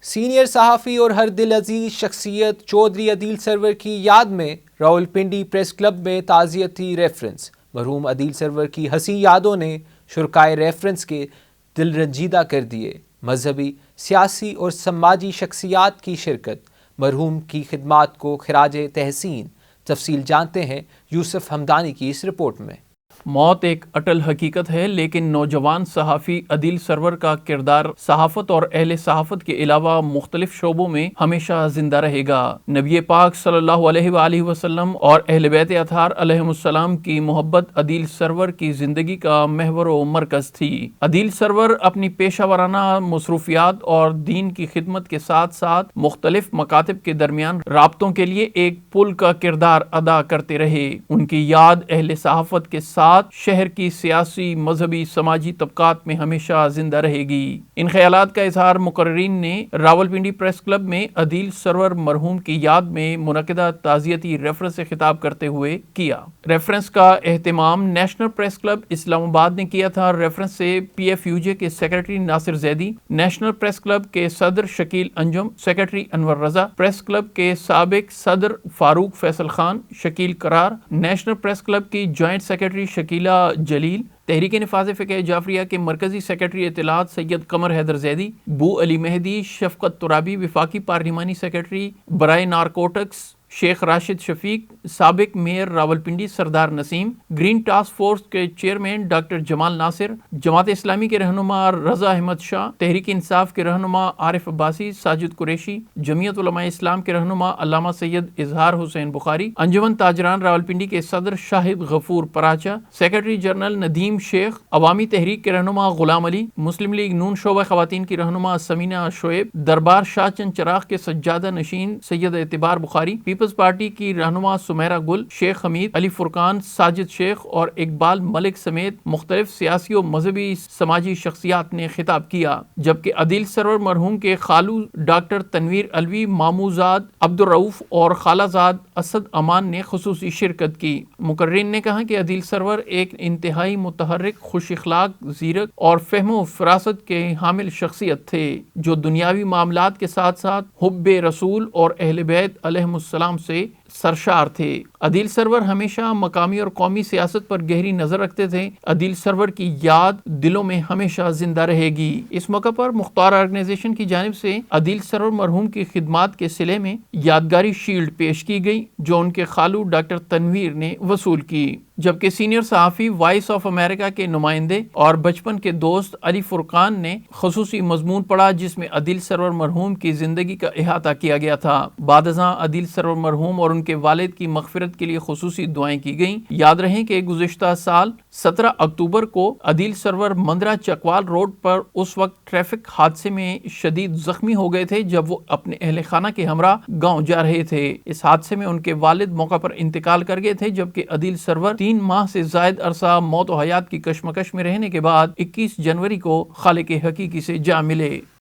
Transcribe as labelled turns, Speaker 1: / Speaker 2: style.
Speaker 1: Senior صحافی اور ہر دل عزیز شخصیت چودھری عدیل سرور کی یاد میں راولپنڈی پریس کلب میں تعزیتی ریفرنس۔ مرحوم عدیل سرور کی حسین یادوں نے شرکائے ریفرنس کے دل رنجیدہ کر دیے۔ مذہبی، سیاسی اور سماجی شخصیات کی شرکت، مرحوم کی خدمات کو خراج تحسین۔ تفصیل جانتے ہیں یوسف حمدانی کی اس رپورٹ میں۔
Speaker 2: موت ایک اٹل حقیقت ہے، لیکن نوجوان صحافی عدیل سرور کا کردار صحافت اور اہل صحافت کے علاوہ مختلف شعبوں میں ہمیشہ زندہ رہے گا۔ نبی پاک صلی اللہ علیہ وآلہ وسلم اور اہل بیت اطہار علیہم السلام کی محبت عدیل سرور کی زندگی کا محور و مرکز تھی۔ عدیل سرور اپنی پیشہ ورانہ مصروفیات اور دین کی خدمت کے ساتھ ساتھ مختلف مکاتب کے درمیان رابطوں کے لیے ایک پل کا کردار ادا کرتے رہے۔ ان کی یاد اہل صحافت کے ساتھ شہر کی سیاسی، مذہبی، سماجی طبقات میں ہمیشہ زندہ رہے گی۔ ان خیالات کا اظہار مقررین نے راولپنڈی پریس کلب میں عدیل سرور مرحوم کی یاد میں منعقدہ تعزیتی ریفرنس سے خطاب کرتے ہوئے کیا۔ ریفرنس کا اہتمام نیشنل پریس کلب اسلام آباد نے کیا تھا۔ ریفرنس سے PFUJ کے سیکرٹری ناصر زیدی، نیشنل پریس کلب کے صدر شکیل انجم، سیکرٹری انور رضا، پریس کلب کے سابق صدر فاروق فیصل خان، شکیل قرار، نیشنل پریس کلب کی جوائنٹ سیکرٹری شکیلہ جلیل، تحریک نفاذ فقہ جعفریہ کے مرکزی سیکرٹری اطلاعات سید قمر حیدر زیدی، بو علی مہدی، شفقت ترابی، وفاقی پارلیمانی سیکرٹری برائے نارکوٹکس شیخ راشد شفیق، سابق میئر راولپنڈی سردار نسیم، گرین ٹاسک فورس کے چیئرمین ڈاکٹر جمال ناصر، جماعت اسلامی کے رہنما رضا احمد شاہ، تحریک انصاف کے رہنما عارف عباسی، ساجد قریشی، جمعیت علماء اسلام کے رہنما علامہ سید اظہار حسین بخاری، انجمن تاجران راولپنڈی کے صدر شاہد غفور پراچا، سیکرٹری جنرل ندیم شیخ، عوامی تحریک کے رہنما غلام علی، مسلم لیگ نون شعبہ خواتین کی رہنما سمینہ شعیب، دربار شاہ چند چراغ کے سجادہ نشین سید اعتبار بخاری، پیپلز پارٹی کی رہنما سمیرہ گل، شیخ حمید، علی فرقان، ساجد شیخ اور اقبال ملک سمیت مختلف سیاسی و مذہبی سماجی شخصیات نے خطاب کیا، جبکہ عدیل سرور مرحوم کے خالو ڈاکٹر تنویر علوی، ماموزاد عبدالرؤوف اور خالہ زاد اسد امان نے خصوصی شرکت کی۔ مقررین نے کہا کہ عدیل سرور ایک انتہائی متحرک، خوش اخلاق، زیرک اور فہم و فراست کے حامل شخصیت تھے، جو دنیاوی معاملات کے ساتھ ساتھ حب رسول اور اہل بیت علیہم السلام سے سرشار تھے۔ عدیل سرور ہمیشہ مقامی اور قومی سیاست پر گہری نظر رکھتے تھے۔ عدیل سرور کی یاد دلوں میں ہمیشہ زندہ رہے گی۔ اس موقع پر مختار آرگنائزیشن کی جانب سے عدیل سرور مرحوم کی خدمات کے صلے میں یادگاری شیلڈ پیش کی گئی، جو ان کے خالو ڈاکٹر تنویر نے وصول کی، جبکہ سینئر صحافی وائس آف امریکہ کے نمائندے اور بچپن کے دوست علی فرقان نے خصوصی مضمون پڑھا، جس میں عدیل سرور مرحوم کی زندگی کا احاطہ کیا گیا تھا۔ بعد ازاں عدیل سرور مرحوم اور ان کے والد کی مغفرت کے لیے خصوصی دعائیں کی گئیں۔ یاد رہیں کہ گزشتہ سال 17 اکتوبر کو عدیل سرور مندرہ چکوال روڈ پر اس وقت ٹریفک حادثے میں شدید زخمی ہو گئے تھے جب وہ اپنے اہل خانہ کے ہمراہ گاؤں جا رہے تھے۔ اس حادثے میں ان کے والد موقع پر انتقال کر گئے تھے، جبکہ عدیل سرور 3 ماہ سے زائد عرصہ موت و حیات کی کشمکش میں رہنے کے بعد 21 جنوری کو خالق حقیقی سے جا ملے۔